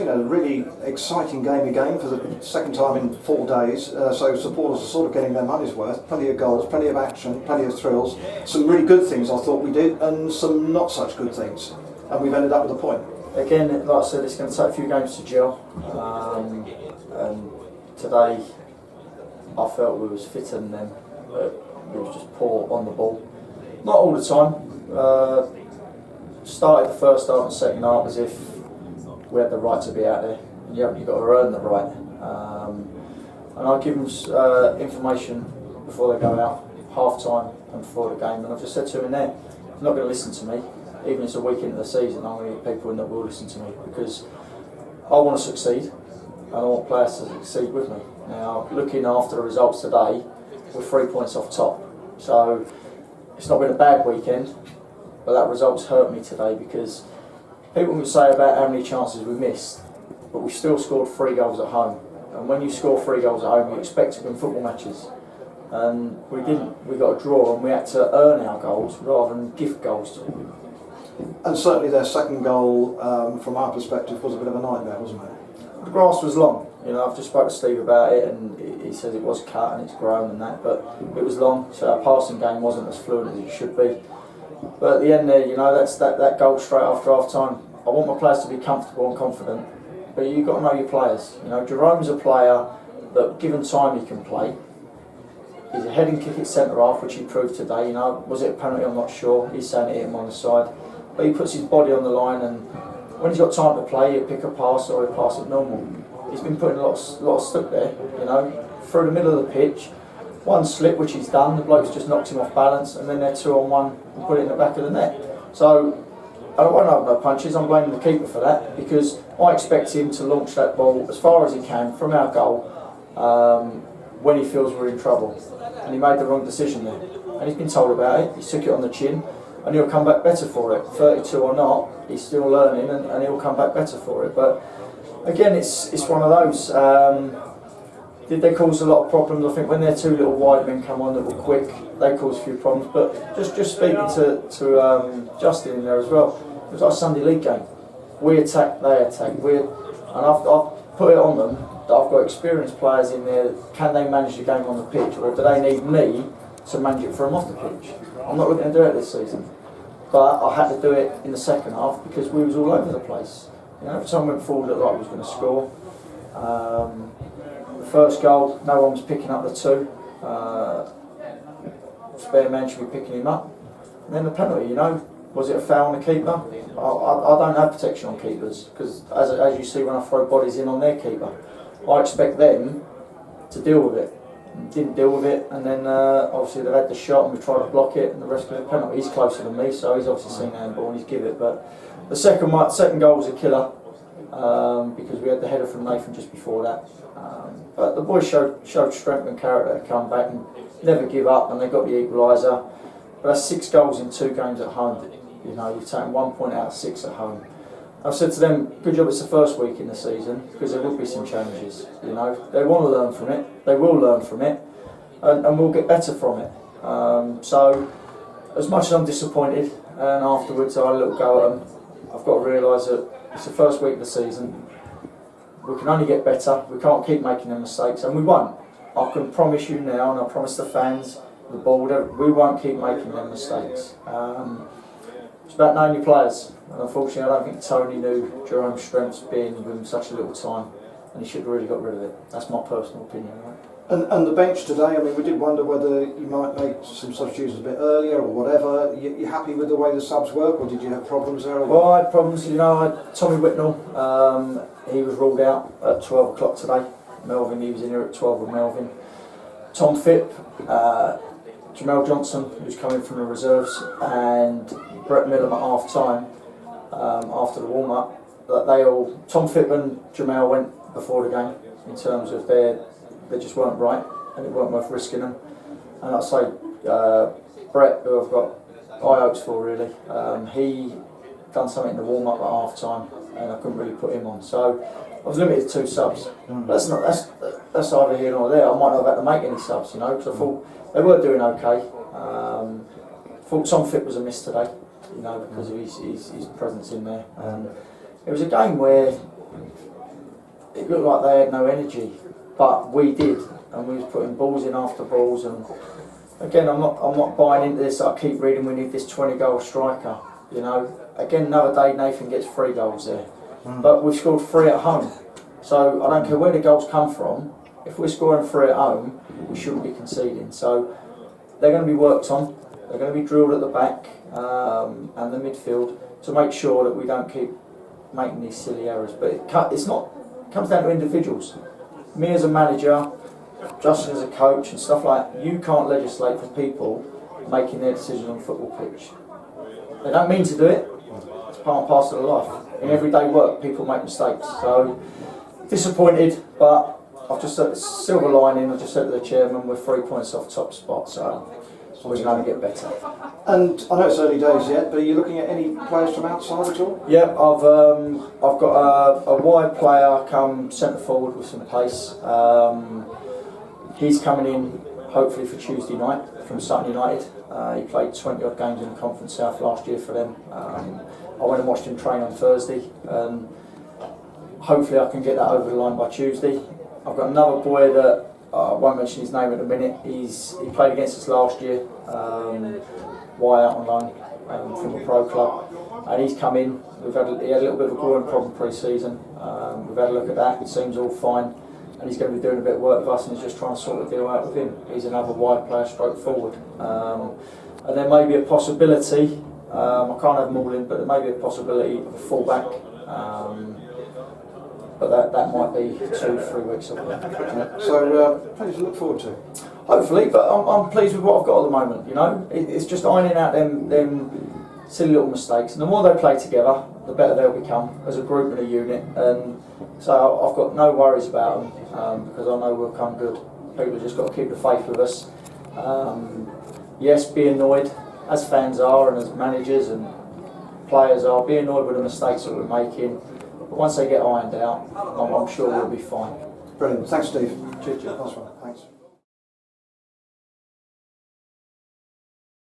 seen a really exciting game again for the second time in 4 days. So supporters are sort of getting their money's worth. Plenty of goals, plenty of action, plenty of thrills. Some really good things I thought we did, and some not such good things. And we've ended up with a point. Again, like I said, it's going to take a few games to gel. And today, I felt we was fitter than them, but we was just poor on the ball. Not all the time. Started the first half and second half as if we had the right to be out there. And you've got to earn the right. And I give them information before they go out, half time and before the game. And I've just said to them in there, they're not going to listen to me. Even if it's a week into the season, I'm going to get people in that will listen to me, because I want to succeed and I want players to succeed with me. Now, looking after the results today, we're 3 points off top. So it's not been a bad weekend, but that result's hurt me today, because people can say about how many chances we missed, but we still scored 3 goals at home. And when you score 3 goals at home, you expect to win football matches. And we didn't. We got a draw, and we had to earn our goals rather than gift goals to them. And certainly their second goal, from our perspective, was a bit of a nightmare, wasn't it? The grass was long. You know, I've just spoke to Steve about it, and he says it was cut and it's grown and that, but it was long, so our passing game wasn't as fluid as it should be. But at the end there, you know, that's that goal straight after half time. I want my players to be comfortable and confident, but you've got to know your players. You know, Jerome's a player that, given time, he can play. He's a heading kick at centre half, which he proved today. You know, was it a penalty? I'm not sure. He's saying it hit him on the side, but he puts his body on the line, and when he's got time to play, he'll pick a pass or he'll pass it normal. He's been putting a lot of slip there, you know, through the middle of the pitch. One slip, which he's done, the bloke's just knocked him off balance, and then they're 2-on-1 and put it in the back of the net. So I don't want to have no punches. I'm blaming the keeper for that, because I expect him to launch that ball as far as he can from our goal when he feels we're in trouble. And he made the wrong decision there. And he's been told about it, he took it on the chin, and he'll come back better for it. 32 or not, he's still learning, and he'll come back better for it. But again, it's one of those. Did they cause a lot of problems? I think when their 2 little wide men come on that were quick, they caused a few problems. But just speaking to Justin in there as well, it was like a Sunday League game. We attack, they attack. And I've put it on them that I've got experienced players in there. Can they manage the game on the pitch, or do they need me to manage it for them off the pitch? I'm not looking to do it this season, but I had to do it in the second half because we was all over the place. You know, every time we went forward, it looked like we was going to score. The first goal, no one was picking up the 2. Spare man should be picking him up. And then the penalty, you know, was it a foul on the keeper? I don't have protection on keepers, because as you see when I throw bodies in on their keeper, I expect them to deal with it. Didn't deal with it, and then obviously they've had the shot and we tried to block it, and the rest of the penalty. He's closer than me, so he's obviously seen the handball and he's give it. But the second goal was a killer, because we had the header from Nathan just before that. But the boys showed strength and character to come back and never give up, and they got the equaliser. But that's 6 goals in 2 games at home. You know, you've taken 1 point out of 6 at home. I've said to them, good job it's the first week in the season, because there will be some changes. You know, they want to learn from it, they will learn from it, and we'll get better from it. So, as much as I'm disappointed, and afterwards I had a little go at them, I've got to realise that it's the first week of the season. We can only get better. We can't keep making them mistakes, and we won't. I can promise you now, and I promise the fans, the board, we won't keep making them mistakes. It's about knowing your players, and unfortunately I don't think Tony knew Jerome's strengths being with him such a little time, and he should have really got rid of it. That's my personal opinion. Right? And the bench today, I mean, we did wonder whether you might make some substitutions a bit earlier or whatever. You happy with the way the subs work, or did you have problems there? Well, I had problems, you know. Tommy Whitnell, he was ruled out at 12 o'clock today. Melvin, he was in here at 12 with Melvin. Tom Phipp, Jamel Johnson, who's coming from the reserves, and Brett Millam at half time, after the warm up, Tom Phipp and Jamel went before the game in terms of they just weren't right, and it weren't worth risking them. And like I say, Brett, who I've got high hopes for really, he done something in the warm up at half time, and I couldn't really put him on. So I was limited to 2 subs. That's either here or there. I might not have had to make any subs, you know, because I thought they were doing okay. Thought Tom Phipp was a miss today, you know, because of his presence in there. And it was a game where it looked like they had no energy, but we did, and we was putting balls in after balls. And again, I'm not buying into this. I keep reading we need this 20-goal striker. You know, again, another day Nathan gets 3 goals there, but we've scored 3 at home. So I don't care where the goals come from. If we're scoring 3 at home, we shouldn't be conceding. So they're going to be worked on. They're going to be drilled at the back and the midfield to make sure that we don't keep making these silly errors. But it comes down to individuals. Me as a manager, Justin as a coach and stuff like that, you can't legislate for people making their decisions on a football pitch. They don't mean to do it. It's part and parcel of life. In everyday work, people make mistakes. So disappointed, but I've just said silver lining. I just said to the chairman, we're 3 points off top spot, so we're going to get better. And I know it's early days yet, but are you looking at any players from outside at all? Yep, I've got a wide player come centre forward with some pace. He's coming in hopefully for Tuesday night from Sutton United. He played 20 odd games in the Conference South last year for them. I went and watched him train on Thursday. Hopefully I can get that over the line by Tuesday. I've got another boy that I won't mention his name at the minute. He played against us last year, Wyatt on loan from a pro club, and he's come in. He had a little bit of a groin problem pre-season. We've had a look at that. It seems all fine, and he's going to be doing a bit of work with us, and he's just trying to sort the deal out with him. He's another wide player, stroke forward, and there may be a possibility. I can't have them all in, but there may be a possibility of a full-back. But that might be 2-3 weeks away. So plenty to look forward to. Hopefully, but I'm pleased with what I've got at the moment. You know, it's just ironing out them silly little mistakes, and the more they play together, the better they'll become as a group and a unit. And so I've got no worries about them because I know we'll come good. People have just got to keep the faith with us. Yes, be annoyed as fans are, and as managers and players are. Be annoyed with the mistakes that we're making. But once they get ironed out, I'm sure we'll be fine. Brilliant. Thanks, Steve. Cheers. Nice one.